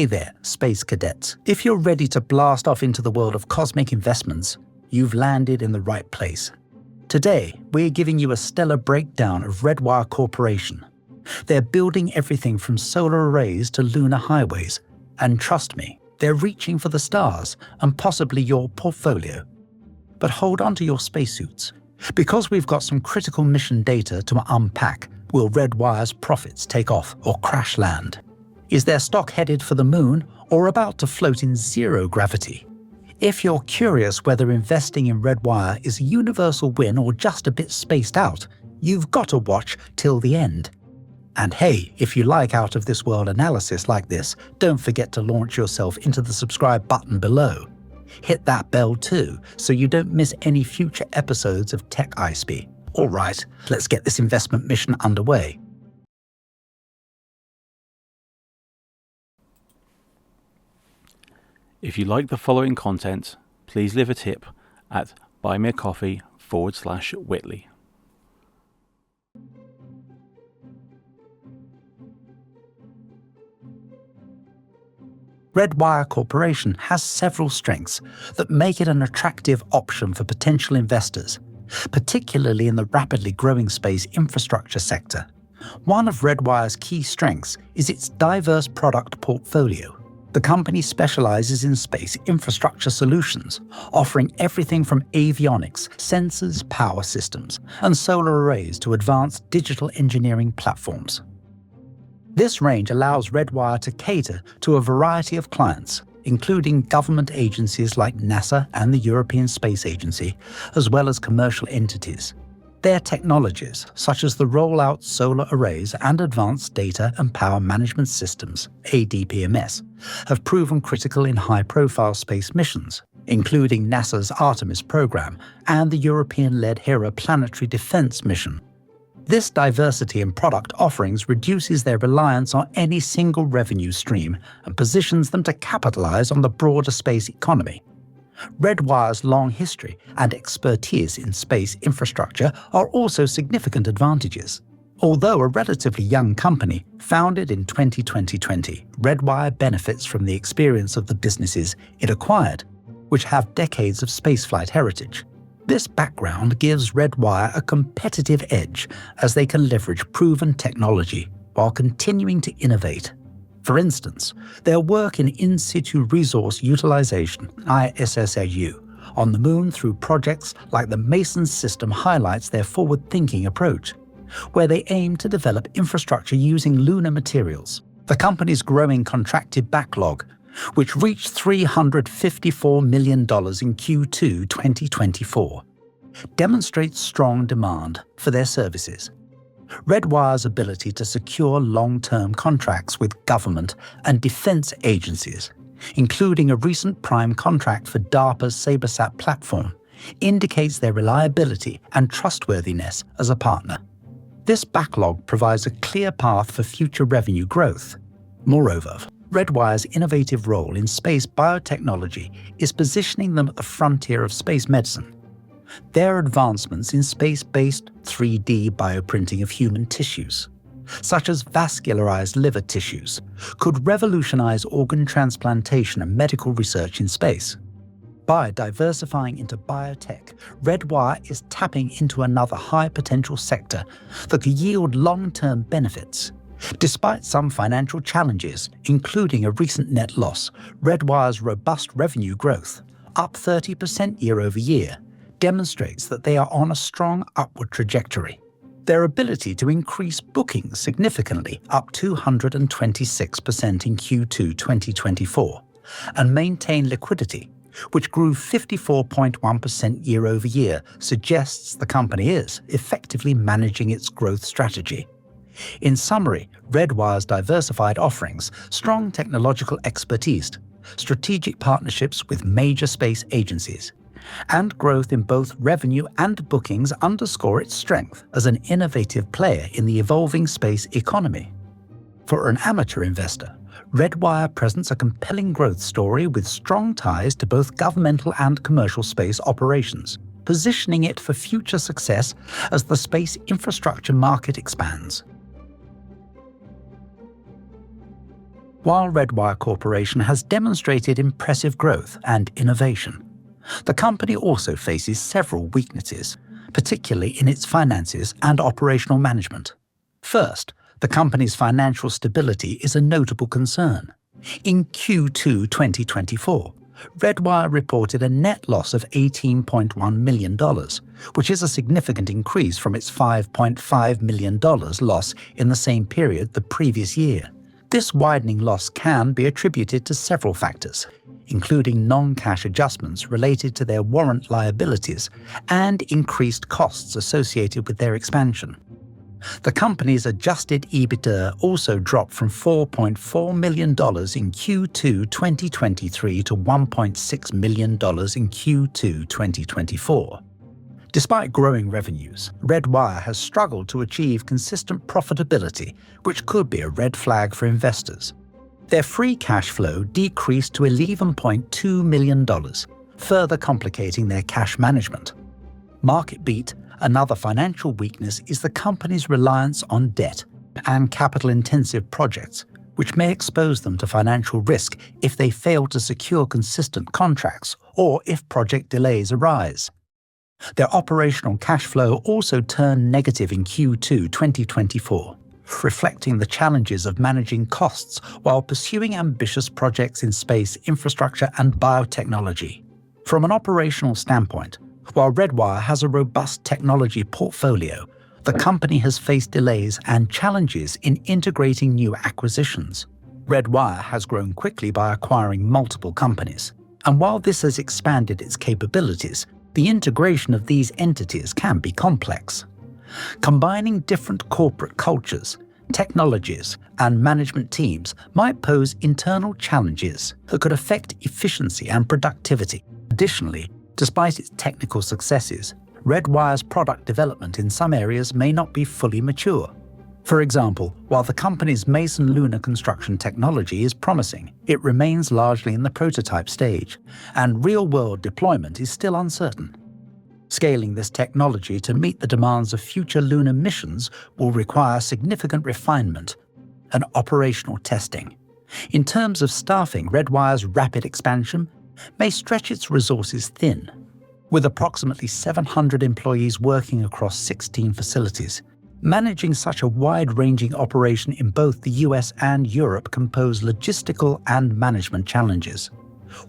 Hey there, space cadets. If you're ready to blast off into the world of cosmic investments, you've landed in the right place. Today, we're giving you a stellar breakdown of Redwire Corporation. They're building everything from solar arrays to lunar highways. And trust me, they're reaching for the stars and possibly your portfolio. But hold on to your spacesuits, because we've got some critical mission data to unpack. Will Redwire's profits take off or crash land? Is their stock headed for the moon or about to float in zero gravity? If you're curious whether investing in Redwire is a universal win or just a bit spaced out, you've got to watch till the end. And hey, if you like out-of-this-world analysis like this, don't forget to launch yourself into the subscribe button below. Hit that bell too, so you don't miss any future episodes of Tech ISP. All right, let's get this investment mission underway. If you like the following content, please leave a tip at buymeacoffee.com/Whitley. Redwire Corporation has several strengths that make it an attractive option for potential investors, particularly in the rapidly growing space infrastructure sector. One of Redwire's key strengths is its diverse product portfolio. The company specializes in space infrastructure solutions, offering everything from avionics, sensors, power systems, and solar arrays to advanced digital engineering platforms. This range allows Redwire to cater to a variety of clients, including government agencies like NASA and the European Space Agency, as well as commercial entities. Their technologies, such as the rollout solar arrays and advanced data and power management systems, ADPMS, have proven critical in high-profile space missions, including NASA's Artemis program and the European-led Hera planetary defense mission. This diversity in product offerings reduces their reliance on any single revenue stream and positions them to capitalize on the broader space economy. Redwire's long history and expertise in space infrastructure are also significant advantages. Although a relatively young company, founded in 2020, Redwire benefits from the experience of the businesses it acquired, which have decades of spaceflight heritage. This background gives Redwire a competitive edge as they can leverage proven technology while continuing to innovate. For instance, their work in in-situ resource utilization, ISSAU, on the moon through projects like the Mason system highlights their forward-thinking approach, where they aim to develop infrastructure using lunar materials. The company's growing contracted backlog, which reached $354 million in Q2 2024, demonstrates strong demand for their services. Redwire's ability to secure long-term contracts with government and defense agencies, including a recent prime contract for DARPA's SabreSat platform, indicates their reliability and trustworthiness as a partner. This backlog provides a clear path for future revenue growth. Moreover, Redwire's innovative role in space biotechnology is positioning them at the frontier of space medicine. Their advancements in space-based 3D bioprinting of human tissues, such as vascularized liver tissues, could revolutionize organ transplantation and medical research in space. By diversifying into biotech, Redwire is tapping into another high-potential sector that could yield long-term benefits. Despite some financial challenges, including a recent net loss, Redwire's robust revenue growth, up 30% year-over-year, demonstrates that they are on a strong upward trajectory. Their ability to increase bookings significantly, up 226% in Q2 2024, and maintain liquidity, which grew 54.1% year-over-year, suggests the company is effectively managing its growth strategy. In summary, Redwire's diversified offerings, strong technological expertise, strategic partnerships with major space agencies, and growth in both revenue and bookings underscore its strength as an innovative player in the evolving space economy. For an amateur investor, Redwire presents a compelling growth story with strong ties to both governmental and commercial space operations, positioning it for future success as the space infrastructure market expands. While Redwire Corporation has demonstrated impressive growth and innovation, the company also faces several weaknesses, particularly in its finances and operational management. First, the company's financial stability is a notable concern. In Q2 2024, Redwire reported a net loss of $18.1 million, which is a significant increase from its $5.5 million loss in the same period the previous year. This widening loss can be attributed to several factors, including non-cash adjustments related to their warrant liabilities and increased costs associated with their expansion. The company's adjusted EBITDA also dropped from $4.4 million in Q2 2023 to $1.6 million in Q2 2024. Despite growing revenues, Redwire has struggled to achieve consistent profitability, which could be a red flag for investors. Their free cash flow decreased to $11.2 million, further complicating their cash management. Market beat. Another financial weakness is the company's reliance on debt and capital-intensive projects, which may expose them to financial risk if they fail to secure consistent contracts or if project delays arise. Their operational cash flow also turned negative in Q2 2024, reflecting the challenges of managing costs while pursuing ambitious projects in space infrastructure and biotechnology. From an operational standpoint, while Redwire has a robust technology portfolio, the company has faced delays and challenges in integrating new acquisitions. Redwire has grown quickly by acquiring multiple companies, and while this has expanded its capabilities, the integration of these entities can be complex. Combining different corporate cultures, technologies, and management teams might pose internal challenges that could affect efficiency and productivity. Additionally, despite its technical successes, Redwire's product development in some areas may not be fully mature. For example, while the company's Mason lunar construction technology is promising, it remains largely in the prototype stage, and real-world deployment is still uncertain. Scaling this technology to meet the demands of future lunar missions will require significant refinement and operational testing. In terms of staffing, Redwire's rapid expansion may stretch its resources thin. With approximately 700 employees working across 16 facilities, managing such a wide-ranging operation in both the US and Europe can pose logistical and management challenges.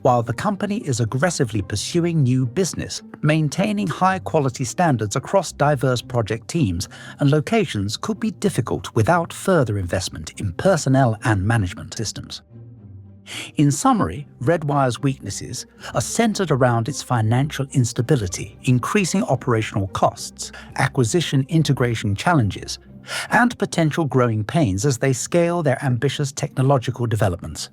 While the company is aggressively pursuing new business, maintaining high-quality standards across diverse project teams and locations could be difficult without further investment in personnel and management systems. In summary, Redwire's weaknesses are centered around its financial instability, increasing operational costs, acquisition integration challenges, and potential growing pains as they scale their ambitious technological developments.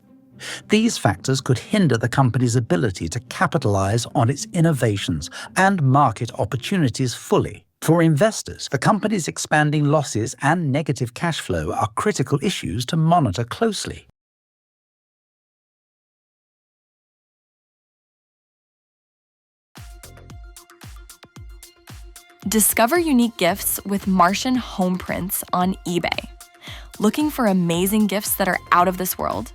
These factors could hinder the company's ability to capitalize on its innovations and market opportunities fully. For investors, the company's expanding losses and negative cash flow are critical issues to monitor closely. Discover unique gifts with Martian home prints on eBay. Looking for amazing gifts that are out of this world?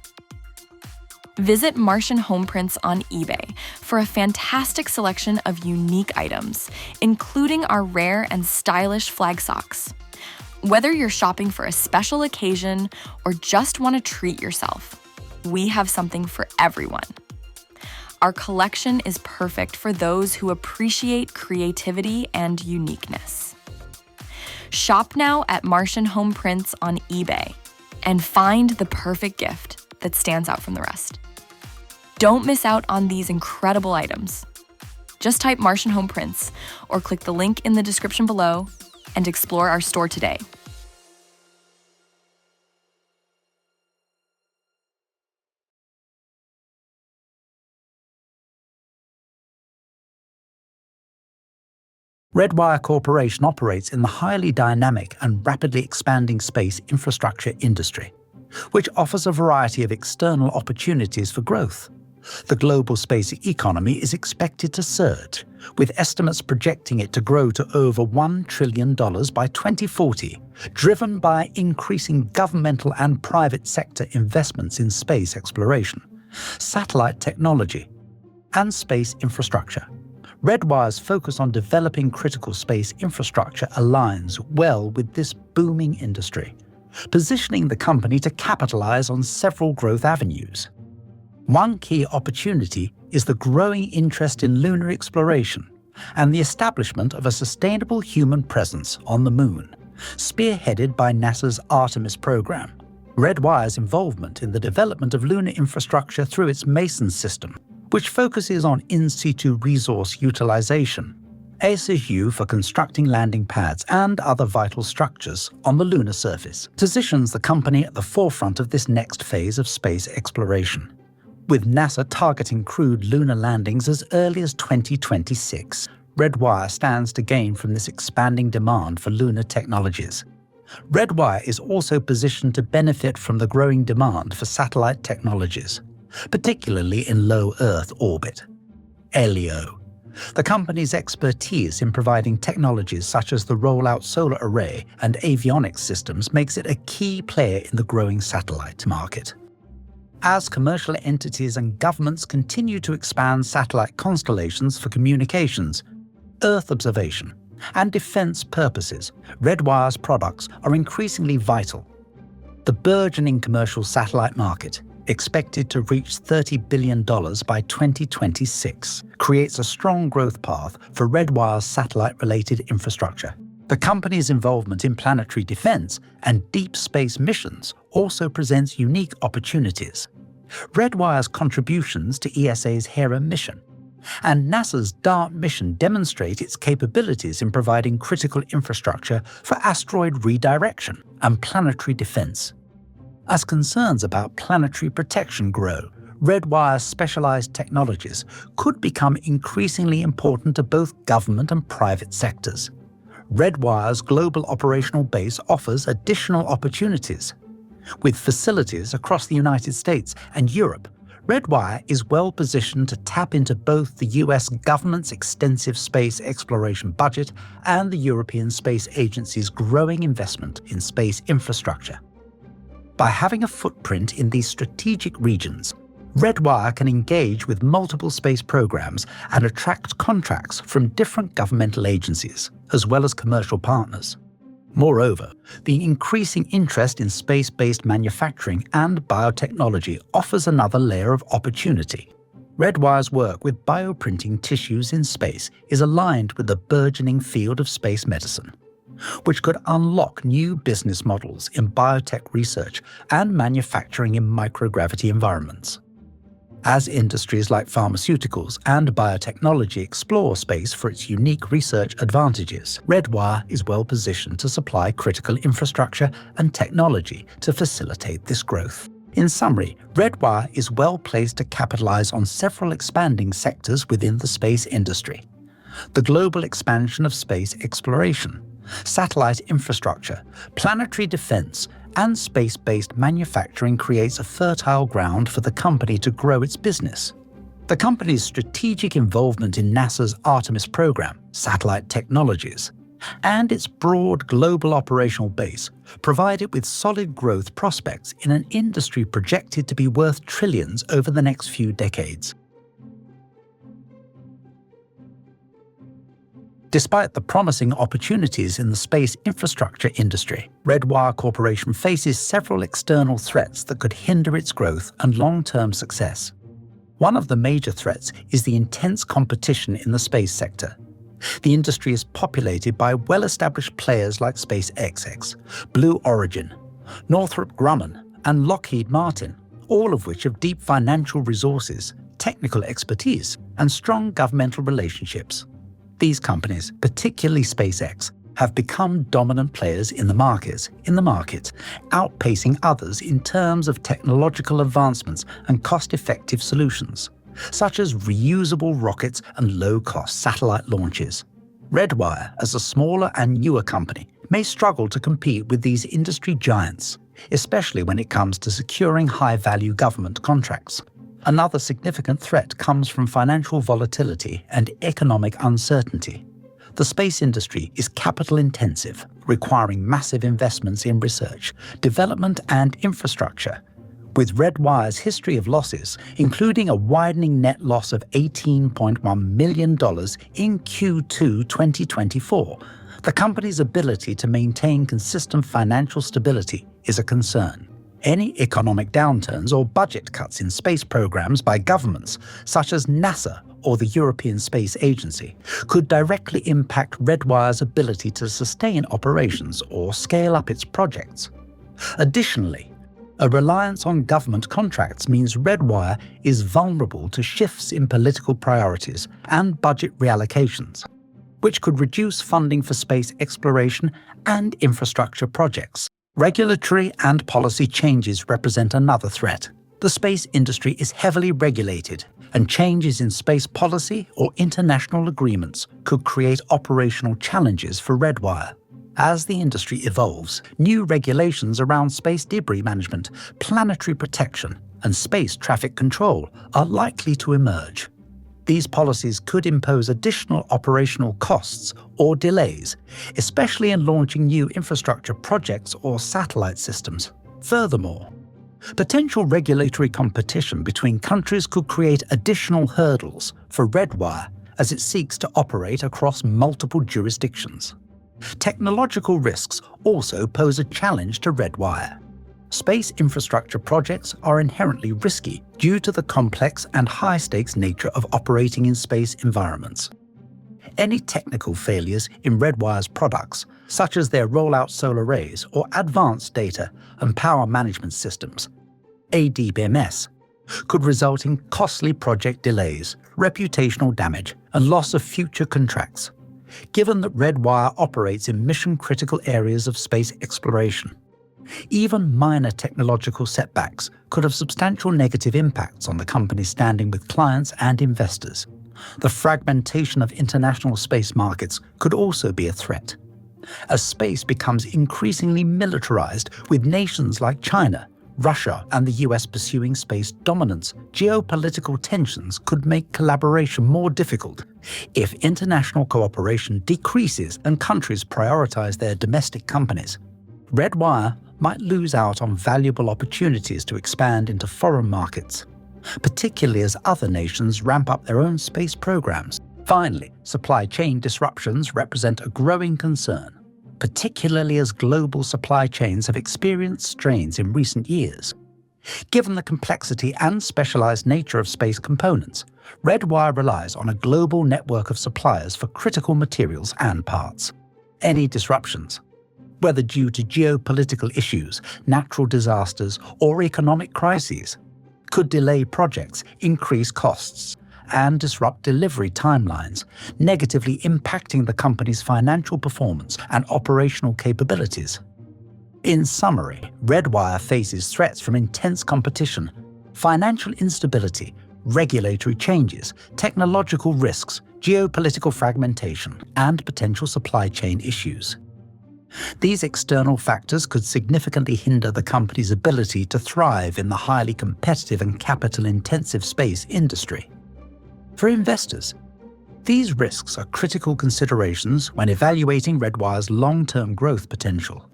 Visit Martian home prints on eBay for a fantastic selection of unique items, including our rare and stylish flag socks. Whether you're shopping for a special occasion or just want to treat yourself, we have something for everyone. Our collection is perfect for those who appreciate creativity and uniqueness. Shop now at Martian Home Prints on eBay and find the perfect gift that stands out from the rest. Don't miss out on these incredible items. Just type Martian Home Prints or click the link in the description below and explore our store today. Redwire Corporation operates in the highly dynamic and rapidly expanding space infrastructure industry, which offers a variety of external opportunities for growth. The global space economy is expected to surge, with estimates projecting it to grow to over $1 trillion by 2040, driven by increasing governmental and private sector investments in space exploration, satellite technology, and space infrastructure. Redwire's focus on developing critical space infrastructure aligns well with this booming industry, positioning the company to capitalize on several growth avenues. One key opportunity is the growing interest in lunar exploration and the establishment of a sustainable human presence on the Moon, spearheaded by NASA's Artemis program. Redwire's involvement in the development of lunar infrastructure through its Mason system, which focuses on in-situ resource utilization, ASU for constructing landing pads and other vital structures on the lunar surface, positions the company at the forefront of this next phase of space exploration, with NASA targeting crewed lunar landings as early as 2026. Redwire stands to gain from this expanding demand for lunar technologies. Redwire is also positioned to benefit from the growing demand for satellite technologies, particularly in low Earth orbit. LEO. The company's expertise in providing technologies such as the rollout solar array and avionics systems makes it a key player in the growing satellite market. As commercial entities and governments continue to expand satellite constellations for communications, Earth observation, and defense purposes, Redwire's products are increasingly vital. The burgeoning commercial satellite market, expected to reach $30 billion by 2026, creates a strong growth path for Redwire's satellite-related infrastructure. The company's involvement in planetary defense and deep space missions also presents unique opportunities. Redwire's contributions to ESA's Hera mission and NASA's DART mission demonstrate its capabilities in providing critical infrastructure for asteroid redirection and planetary defense. As concerns about planetary protection grow, Redwire's specialized technologies could become increasingly important to both government and private sectors. Redwire's global operational base offers additional opportunities. With facilities across the United States and Europe, Redwire is well positioned to tap into both the US government's extensive space exploration budget and the European Space Agency's growing investment in space infrastructure. By having a footprint in these strategic regions, Redwire can engage with multiple space programs and attract contracts from different governmental agencies, as well as commercial partners. Moreover, the increasing interest in space-based manufacturing and biotechnology offers another layer of opportunity. Redwire's work with bioprinting tissues in space is aligned with the burgeoning field of space medicine, which could unlock new business models in biotech research and manufacturing in microgravity environments. As industries like pharmaceuticals and biotechnology explore space for its unique research advantages, Redwire is well positioned to supply critical infrastructure and technology to facilitate this growth. In summary, Redwire is well placed to capitalize on several expanding sectors within the space industry. The global expansion of space exploration, satellite infrastructure, planetary defense, and space-based manufacturing creates a fertile ground for the company to grow its business. The company's strategic involvement in NASA's Artemis program, satellite technologies, and its broad global operational base provide it with solid growth prospects in an industry projected to be worth trillions over the next few decades. Despite the promising opportunities in the space infrastructure industry, Redwire Corporation faces several external threats that could hinder its growth and long-term success. One of the major threats is the intense competition in the space sector. The industry is populated by well-established players like SpaceX, Blue Origin, Northrop Grumman, and Lockheed Martin, all of which have deep financial resources, technical expertise, and strong governmental relationships. These companies, particularly SpaceX, have become dominant players in the market, outpacing others in terms of technological advancements and cost-effective solutions, such as reusable rockets and low-cost satellite launches. Redwire, as a smaller and newer company, may struggle to compete with these industry giants, especially when it comes to securing high-value government contracts. Another significant threat comes from financial volatility and economic uncertainty. The space industry is capital-intensive, requiring massive investments in research, development, and infrastructure. With Redwire's history of losses, including a widening net loss of $18.1 million in Q2 2024, the company's ability to maintain consistent financial stability is a concern. Any economic downturns or budget cuts in space programs by governments, such as NASA or the European Space Agency, could directly impact Redwire's ability to sustain operations or scale up its projects. Additionally, a reliance on government contracts means Redwire is vulnerable to shifts in political priorities and budget reallocations, which could reduce funding for space exploration and infrastructure projects. Regulatory and policy changes represent another threat. The space industry is heavily regulated, and changes in space policy or international agreements could create operational challenges for Redwire. As the industry evolves, new regulations around space debris management, planetary protection, and space traffic control are likely to emerge. These policies could impose additional operational costs or delays, especially in launching new infrastructure projects or satellite systems. Furthermore, potential regulatory competition between countries could create additional hurdles for Redwire as it seeks to operate across multiple jurisdictions. Technological risks also pose a challenge to Redwire. Space infrastructure projects are inherently risky due to the complex and high-stakes nature of operating in space environments. Any technical failures in Redwire's products, such as their rollout solar arrays or advanced data and power management systems, ADBMS, could result in costly project delays, reputational damage, and loss of future contracts, given that Redwire operates in mission-critical areas of space exploration. Even minor technological setbacks could have substantial negative impacts on the company's standing with clients and investors. The fragmentation of international space markets could also be a threat. As space becomes increasingly militarized, with nations like China, Russia, and the US pursuing space dominance, geopolitical tensions could make collaboration more difficult. If international cooperation decreases and countries prioritize their domestic companies, Redwire might lose out on valuable opportunities to expand into foreign markets, particularly as other nations ramp up their own space programs. Finally, supply chain disruptions represent a growing concern, particularly as global supply chains have experienced strains in recent years. Given the complexity and specialized nature of space components, Redwire relies on a global network of suppliers for critical materials and parts. Any disruptions, whether due to geopolitical issues, natural disasters, or economic crises, could delay projects, increase costs, and disrupt delivery timelines, negatively impacting the company's financial performance and operational capabilities. In summary, Redwire faces threats from intense competition, financial instability, regulatory changes, technological risks, geopolitical fragmentation, and potential supply chain issues. These external factors could significantly hinder the company's ability to thrive in the highly competitive and capital-intensive space industry. For investors, these risks are critical considerations when evaluating Redwire's long-term growth potential.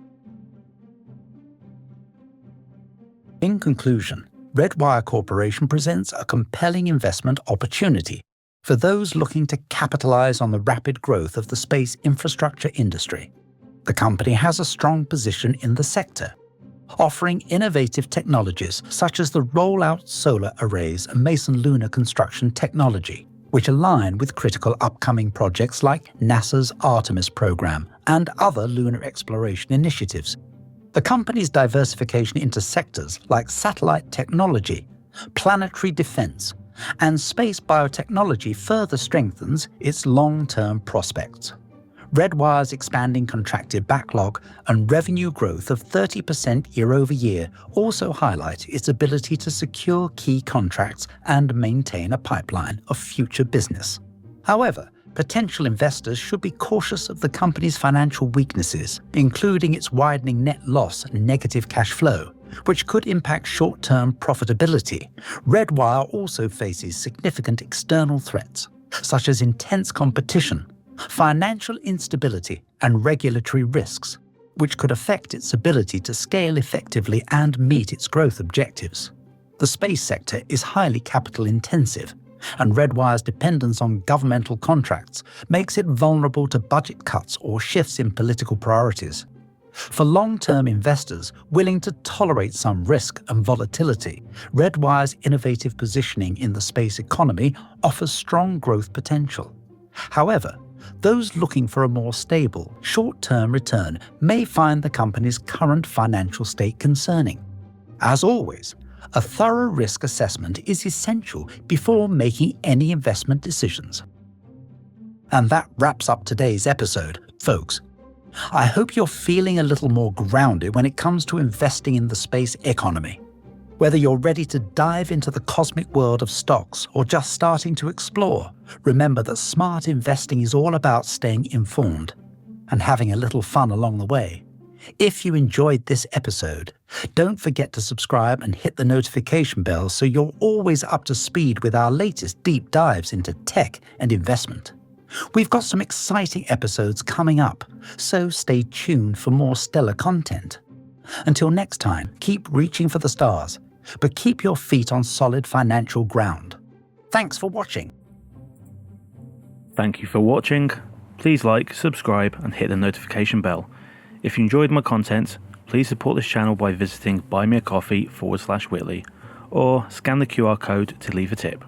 In conclusion, Redwire Corporation presents a compelling investment opportunity for those looking to capitalize on the rapid growth of the space infrastructure industry. The company has a strong position in the sector, offering innovative technologies such as the rollout solar arrays and Mason lunar construction technology, which align with critical upcoming projects like NASA's Artemis program and other lunar exploration initiatives. The company's diversification into sectors like satellite technology, planetary defense, and space biotechnology further strengthens its long-term prospects. Redwire's expanding contracted backlog and revenue growth of 30% year-over-year also highlight its ability to secure key contracts and maintain a pipeline of future business. However, potential investors should be cautious of the company's financial weaknesses, including its widening net loss and negative cash flow, which could impact short-term profitability, Redwire also faces significant external threats, such as intense competition, financial instability, and regulatory risks, which could affect its ability to scale effectively and meet its growth objectives. The space sector is highly capital-intensive, and Redwire's dependence on governmental contracts makes it vulnerable to budget cuts or shifts in political priorities. For long-term investors willing to tolerate some risk and volatility, Redwire's innovative positioning in the space economy offers strong growth potential. However, those looking for a more stable, short-term return may find the company's current financial state concerning. As always, a thorough risk assessment is essential before making any investment decisions. And that wraps up today's episode, folks. I hope you're feeling a little more grounded when it comes to investing in the space economy. Whether you're ready to dive into the cosmic world of stocks or just starting to explore, remember that smart investing is all about staying informed and having a little fun along the way. If you enjoyed this episode, don't forget to subscribe and hit the notification bell so you're always up to speed with our latest deep dives into tech and investment. We've got some exciting episodes coming up, so stay tuned for more stellar content. Until next time, keep reaching for the stars, but keep your feet on solid financial ground. Thanks for watching. Thank you for watching. Please like, subscribe, and hit the notification bell. If you enjoyed my content, please support this channel by visiting buymeacoffee.com/Whitley or scan the QR code to leave a tip.